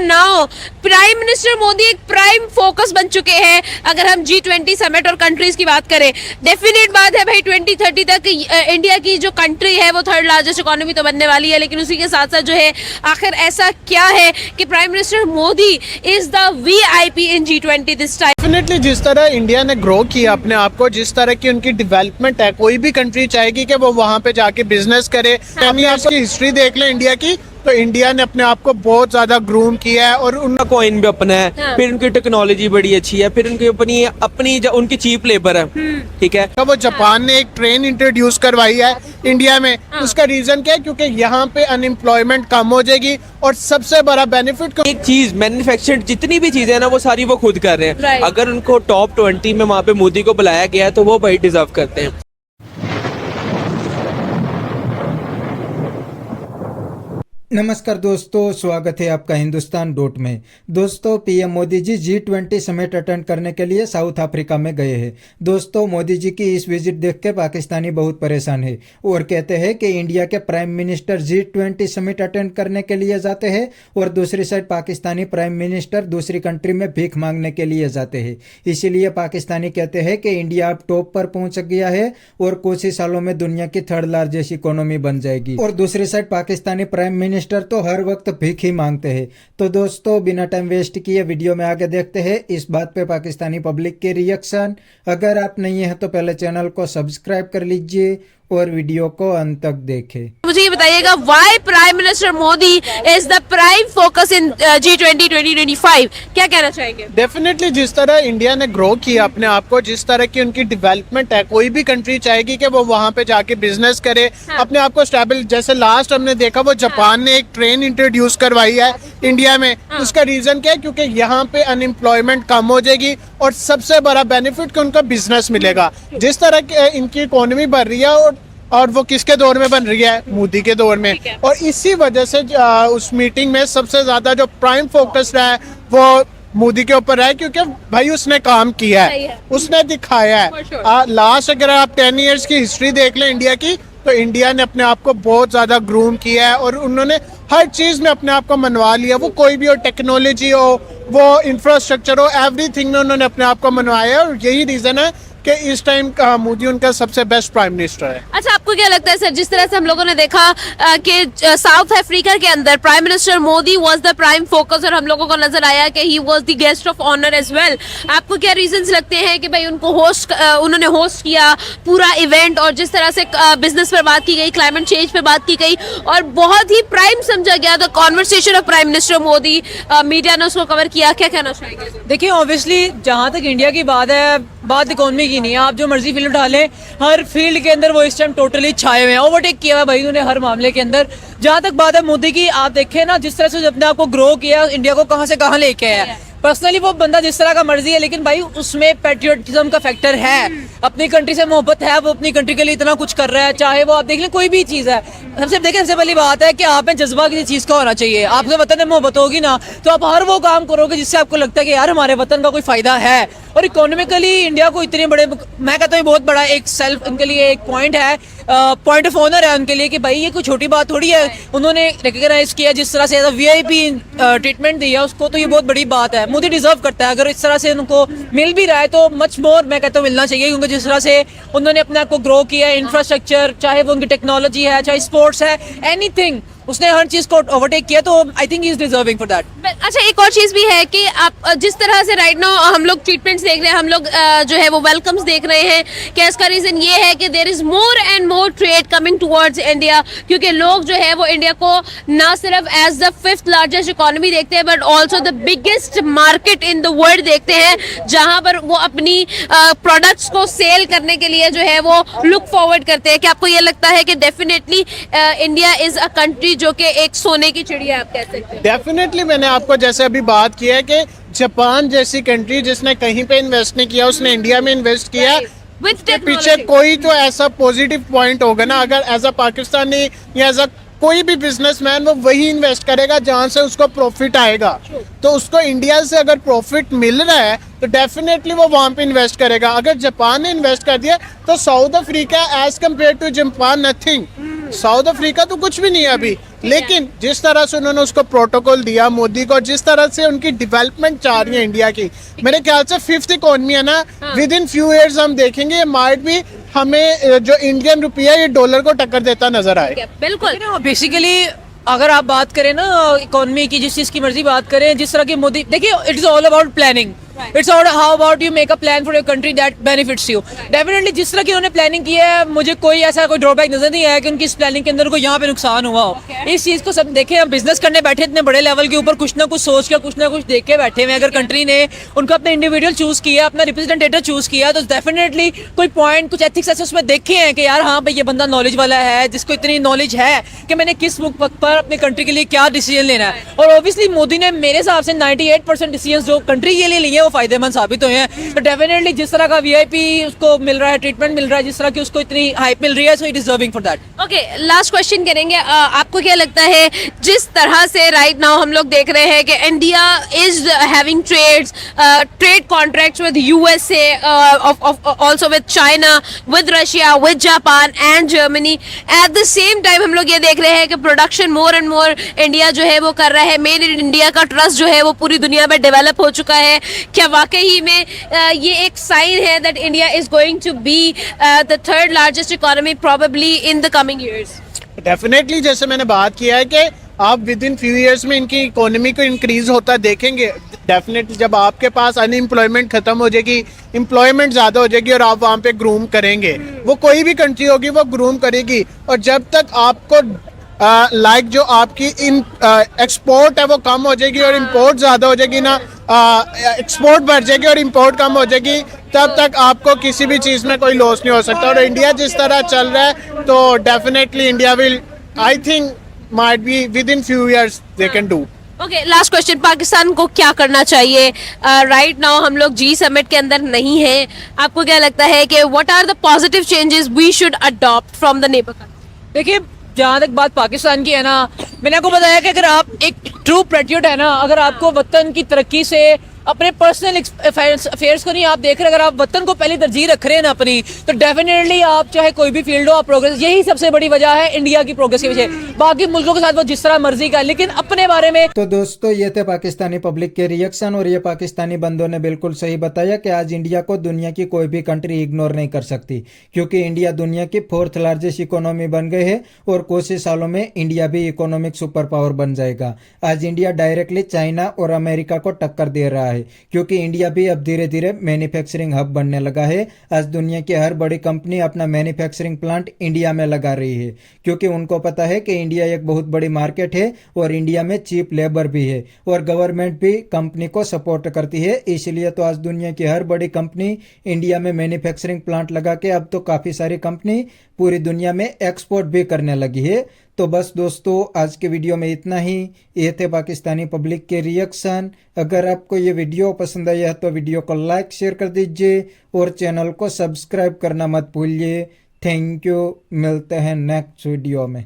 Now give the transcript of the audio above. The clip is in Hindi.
नाउ प्राइम मिनिस्टर मोदी एक प्राइम फोकस बन चुके हैं। अगर हम G20 समिट और कंट्रीज की बात करें, डेफिनेट बात है भाई 2030 तक इंडिया की जो कंट्री है वो थर्ड लार्जेस्ट इकोनॉमी तो बनने वाली है, लेकिन उसी के साथ साथ जो है आखिर ऐसा क्या है कि prime minister Modi is the VIP in G20 this time. Definitely जिस तरह इंडिया ने ग्रो किया अपने आप को, जिस तरह की उनकी डेवलपमेंट है, कोई भी कंट्री चाहेगी कि वो वहाँ पे जाके बिजनेस करे। 10 ईयर्स की हिस्ट्री देख ले इंडिया की, तो इंडिया ने अपने आप को बहुत ज्यादा ग्रूम किया है और उनका कॉइन भी अपना है। हाँ। फिर उनकी टेक्नोलॉजी बड़ी अच्छी है, फिर उनकी अपनी उनकी चीप लेबर है। ठीक है, वो जापान ने एक ट्रेन इंट्रोड्यूस करवाई है इंडिया में। उसका रीजन क्या है? क्योंकि यहाँ पे अनएम्प्लॉयमेंट कम हो जाएगी और सबसे बड़ा बेनिफिट एक चीज मैन्युफैक्चर्ड जितनी भी चीजें है ना वो सारी वो खुद कर रहे हैं। Right. अगर उनको टॉप 20 में वहाँ पे मोदी को बुलाया गया है तो वो भाई डिजर्व करते हैं। नमस्कार दोस्तों, स्वागत है आपका हिंदुस्तान डॉट में। दोस्तों, PM Modi ji G20 summit attend करने के लिए साउथ अफ्रीका में गए हैं। दोस्तों, मोदी जी की इस विजिट देख के पाकिस्तानी बहुत परेशान है और कहते हैं कि इंडिया के prime minister G20 summit attend करने के लिए जाते हैं और दूसरी साइड पाकिस्तानी प्राइम मिनिस्टर दूसरी कंट्री में भीख मांगने के लिए जाते हैं। इसीलिए पाकिस्तानी कहते हैं कि इंडिया अब टॉप पर पहुंच गया है और कुछ ही सालों में दुनिया की थर्ड लार्जेस्ट इकोनॉमी बन जाएगी। और दूसरी साइड पाकिस्तानी प्राइम मिनिस्टर तो हर वक्त भीख ही मांगते हैं। तो दोस्तों, बिना टाइम वेस्ट किए वीडियो में आगे देखते हैं इस बात पे पाकिस्तानी पब्लिक के रिएक्शन। अगर आप नहीं है तो पहले चैनल को सब्सक्राइब कर लीजिए और वीडियो को अंत तक देखें। मुझे ये बताइएगा, why prime minister Modi is the prime focus in G20 2025? क्या कहना चाहेंगे? डेफिनेटली जिस तरह इंडिया ने ग्रो किया अपने आप को, जिस तरह की उनकी डेवलपमेंट है, कोई भी कंट्री चाहेगी कि वो वहाँ पे जाके बिजनेस करे। हाँ। अपने आप को स्टेबल, जैसे लास्ट हमने देखा वो जापान ने एक ट्रेन इंट्रोड्यूस करवाई है इंडिया में। हाँ। उसका रीजन क्या है? क्योंकि यहाँ पे अनएम्प्लॉयमेंट कम हो जाएगी और सबसे बड़ा बेनिफिट कि उनका बिजनेस मिलेगा। जिस तरह की इनकी इकोनॉमी बढ़ रही है और वो किसके दौर में बन रही है? मोदी के दौर में। और इसी वजह से उस मीटिंग में सबसे ज्यादा जो प्राइम फोकस रहा है वो मोदी के ऊपर है, क्योंकि भाई उसने काम किया है, उसने दिखाया है। लास्ट अगर आप 10 ईयर्स की हिस्ट्री देख लें इंडिया की, तो इंडिया ने अपने आप को बहुत ज्यादा ग्रूम किया है और उन्होंने हर चीज में अपने आप को मनवा लिया। वो कोई भी हो, टेक्नोलॉजी हो, वो इंफ्रास्ट्रक्चर हो, एवरीथिंग में उन्होंने अपने आप को मनवाया है। और यही रीजन है कि इस टाइम का मोदी उनका सबसे बेस्ट प्राइम मिनिस्टर है। अच्छा, आपको क्या लगता है सर, जिस तरह से हम लोगों ने देखा कि साउथ अफ्रीका के अंदर prime minister Modi was the prime focus और हम लोगों को नजर आया कि he was the guest of honour as well. आपको क्या रीजंस लगते हैं कि भाई उनको उन्होंने होस्ट किया पूरा इवेंट, और जिस तरह से बिजनेस पर बात की गई, क्लाइमेट चेंज पे बात की गई और बहुत ही प्राइम समझा गया the conversation of prime minister Modi, media ने उसको कवर किया। क्या कहना चाहेंगे? देखिए, ऑब्वियसली जहाँ तक इंडिया की बात है, बात इकोनॉमी की नहीं है। आप जो मर्जी फिल्म डालें, हर फील्ड के अंदर वो इस टाइम टोटली छाए हुए हैं, ओवरटेक किया हुआ भाई उन्होंने हर मामले के अंदर। जहाँ तक बात है मोदी की, आप देखें ना जिस तरह से अपने आप को ग्रो किया, इंडिया को कहाँ से कहाँ लेके आया। पर्सनली वो बंदा जिस तरह का मर्जी है, लेकिन भाई उसमें पैट्रियोटिज्म का फैक्टर है, अपनी कंट्री से मोहब्बत है, वो अपनी कंट्री के लिए इतना कुछ कर रहा है। चाहे वो आप देख लें कोई भी चीज़ है, सबसे पहली बात है कि आप में जज्बा किसी चीज़ का होना चाहिए। आपसे वतन में मोहब्बत होगी ना, तो आप हर वो काम करोगे जिससे आपको लगता है कि यार हमारे वतन का कोई फायदा है। और इकोनॉमिकली इंडिया को इतने बड़े, मैं कहता हूँ बहुत बड़ा एक सेल्फ उनके लिए एक पॉइंट है, पॉइंट ऑफ ऑनर है उनके लिए कि भाई ये कोई छोटी बात थोड़ी है। उन्होंने रिकॉग्नाइज किया जिस तरह से एज VIP ट्रीटमेंट दिया उसको, तो ये बहुत बड़ी बात है। मोदी डिजर्व करता है। अगर इस तरह से उनको मिल भी रहा है तो मच मोर मैं कहता हूँ मिलना चाहिए, क्योंकि जिस तरह से उन्होंने अपने आप को ग्रो किया, इंफ्रास्ट्रक्चर, चाहे वो उनकी टेक्नोलॉजी है, चाहे स्पोर्ट्स है, एनीथिंग, उसने हर चीज को ओवरटेक किया, तो I think he is deserving for that. अच्छा, एक और चीज भी है कि आप जिस तरह से राइट नाउ हम लोग ट्रीटमेंट्स देख रहे हैं, हम लोग जो है वो वेलकम्स देख रहे हैं, कि इसका रीजन ये है कि there is more and more trade coming towards India, क्योंकि लोग जो है वो इंडिया को ना सिर्फ as the 5th largest economy देखते हैं but also the biggest market in the world देखते हैं, जहां पर वो अपनी प्रोडक्ट्स को सेल करने के लिए जो है वो लुक फॉरवर्ड करते हैं। कि आपको ये लगता है कि definitely India is a country जो कि एक सोने की चिड़िया, आप कह सकते हैं? डेफिनेटली मैंने आपको जैसे अभी बात की है कि जापान जैसी कंट्री जिसने कहीं पे इन्वेस्ट नहीं किया, उसने इंडिया में इन्वेस्ट किया। उसके पीछे कोई तो ऐसा पॉजिटिव पॉइंट होगा ना। अगर एज अ पाकिस्तानी या एज अ कोई भी बिजनेसमैन, वो वही इन्वेस्ट करेगा जहां से उसको प्रॉफिट आएगा। तो उसको इंडिया से अगर प्रॉफिट मिल रहा है तो डेफिनेटली वो वहां पे इन्वेस्ट करेगा। अगर जापान ने इन्वेस्ट कर दिया तो South Africa as compare to Japan nothing. South Africa तो कुछ भी नहीं है अभी। लेकिन जिस तरह से उन्होंने उसको प्रोटोकॉल दिया मोदी को, जिस तरह से उनकी डेवलपमेंट चाह रही है इंडिया की, मेरे ख्याल से 5th इकोनॉमी है ना, विद इन फ्यू इयर्स हम देखेंगे माइट भी हमें जो इंडियन रुपया ये डॉलर को टक्कर देता नजर आए। बिल्कुल। बेसिकली अगर आप बात करें ना इकोनॉमी की, जिस चीज की मर्जी बात करें, जिस तरह की मोदी, देखिए it is all about planning, it's all how about you make a plan for your country that benefits you. Definitely जिस तरह की उन्होंने प्लानिंग की है, मुझे कोई ऐसा कोई ड्रॉबैक नजर नहीं आया कि उनकी इस प्लानिंग के अंदर कोई यहाँ पे नुकसान हुआ हो। इस चीज को सब देखें, हम बिजनेस करने बैठे इतने बड़े लेवल के ऊपर, कुछ ना कुछ सोच के, कुछ ना कुछ देख के बैठे हुए। अगर कंट्री ने उनको अपने इंडिविजुअल चूज किया, अपना रिप्रेजेंटेटिव चूज किया, तो डेफिनेटली कोई पॉइंट, कुछ एथिक्स ऐसे उसमें देखे हैं कि यार हाँ भाई ये बंदा नॉलेज वाला है, जिसको इतनी नॉलेज है कि मैंने किस वक्त पर अपने कंट्री के लिए क्या डिसीजन लेना है। और ऑब्वियसली मोदी ने मेरे हिसाब से 98% डिसीजन जो कंट्री के लिए लिए हैं वो फायदेमंद साबित हुए हैं। तो डेफिनेटली जिस तरह का वीआईपी उसको मिल रहा है, ट्रीटमेंट मिल रहा है, जिस तरह की उसको इतनी हाइप मिल रही है, so it deserving for that. Okay, last question करेंगे। आपको क्या लगता है जिस तरह से राइट नाउ हम लोग देख रहे हैं कि India is having trade contracts with USA, also with China, with Russia, with Japan and Germany, at the same time हम लोग ये देख रहे हैं कि production more and more India जो है वो कर रहा है, मेड इन इंडिया का ट्रस्ट जो है वो पूरी दुनिया में डेवलप हो चुका है। क्या वाकई ही में ये एक साइन है that India is going to be the third largest economy probably in the coming years? Definitely, जैसे मैंने बात किया है कि आप विद इन फ्यू इयर्स में इनकी इकोनॉमी को इंक्रीज होता देखेंगे। डेफिनेटली जब आपके पास अनएम्प्लॉयमेंट खत्म हो जाएगी, एम्प्लॉयमेंट ज़्यादा हो जाएगी और आप वहाँ पे ग्रूम करेंगे, वो कोई भी कंट्री होगी वो ग्रूम करेगी। और जब तक आपको लाइक जो आपकी एक्सपोर्ट है वो कम हो जाएगी और इंपोर्ट ज़्यादा हो जाएगी ना, एक्सपोर्ट बढ़ जाएगी और इंपोर्ट कम हो जाएगी, तब तक आपको किसी भी चीज़ में कोई लॉस नहीं हो सकता। और इंडिया जिस तरह चल रहा है तो definitely India will, I think might be with in few years they can do. Okay, last question, Pakistan को क्या करना चाहिए? राइट नाउ हम लोग जी समिट के अंदर नहीं है, आपको क्या लगता है कि what are the positive changes we should adopt from the neighbour country? देखिए जहाँ तक बात पाकिस्तान की है ना, मैंने आपको बताया कि अगर आप एक ट्रू पैट्रियट है ना, अगर आपको वतन की तरक्की से अपने पर्सनल अफेयर्स को नहीं आप देख रहे, अगर आप वतन को पहले तरजीह रख रहे हैं ना अपनी, तो डेफिनेटली आप चाहे कोई भी फील्ड हो आप प्रोग्रेस, यही सबसे बड़ी वजह है इंडिया की प्रोग्रेस के पीछे। बाकी मुल्कों के साथ वो जिस तरह मर्जी का, लेकिन अपने बारे में। तो दोस्तों ये थे पाकिस्तानी पब्लिक के रिएक्शन, और ये पाकिस्तानी बंदों ने बिल्कुल सही बताया कि आज इंडिया को दुनिया की कोई भी कंट्री इग्नोर नहीं कर सकती, क्योंकि इंडिया दुनिया की 4th लार्जेस्ट इकोनॉमी बन गई है और कुछ ही सालों में इंडिया भी इकोनॉमिक सुपर पावर बन जाएगा। आज इंडिया डायरेक्टली चाइना और अमेरिका को टक्कर दे रहा है, क्योंकि इंडिया भी अब धीरे धीरे मैन्युफैक्चरिंग हब बनने लगा है। आज दुनिया की हर बड़ी कंपनी अपना मैन्युफैक्चरिंग प्लांट इंडिया में लगा रही है, क्योंकि उनको पता है कि इंडिया एक बहुत बड़ी मार्केट है और इंडिया में चीप लेबर भी है और गवर्नमेंट भी कंपनी को सपोर्ट करती है। इसलिए तो आज दुनिया की हर बड़ी कंपनी इंडिया में मैन्युफैक्चरिंग प्लांट लगा के अब तो काफ़ी सारी कंपनी पूरी दुनिया में एक्सपोर्ट भी करने लगी है। तो बस दोस्तों आज के वीडियो में इतना ही। ये थे पाकिस्तानी पब्लिक के रिएक्शन। अगर आपको ये वीडियो पसंद आया तो वीडियो को लाइक शेयर कर दीजिए और चैनल को सब्सक्राइब करना मत भूलिए। थैंक यू, मिलते हैं नेक्स्ट वीडियो में।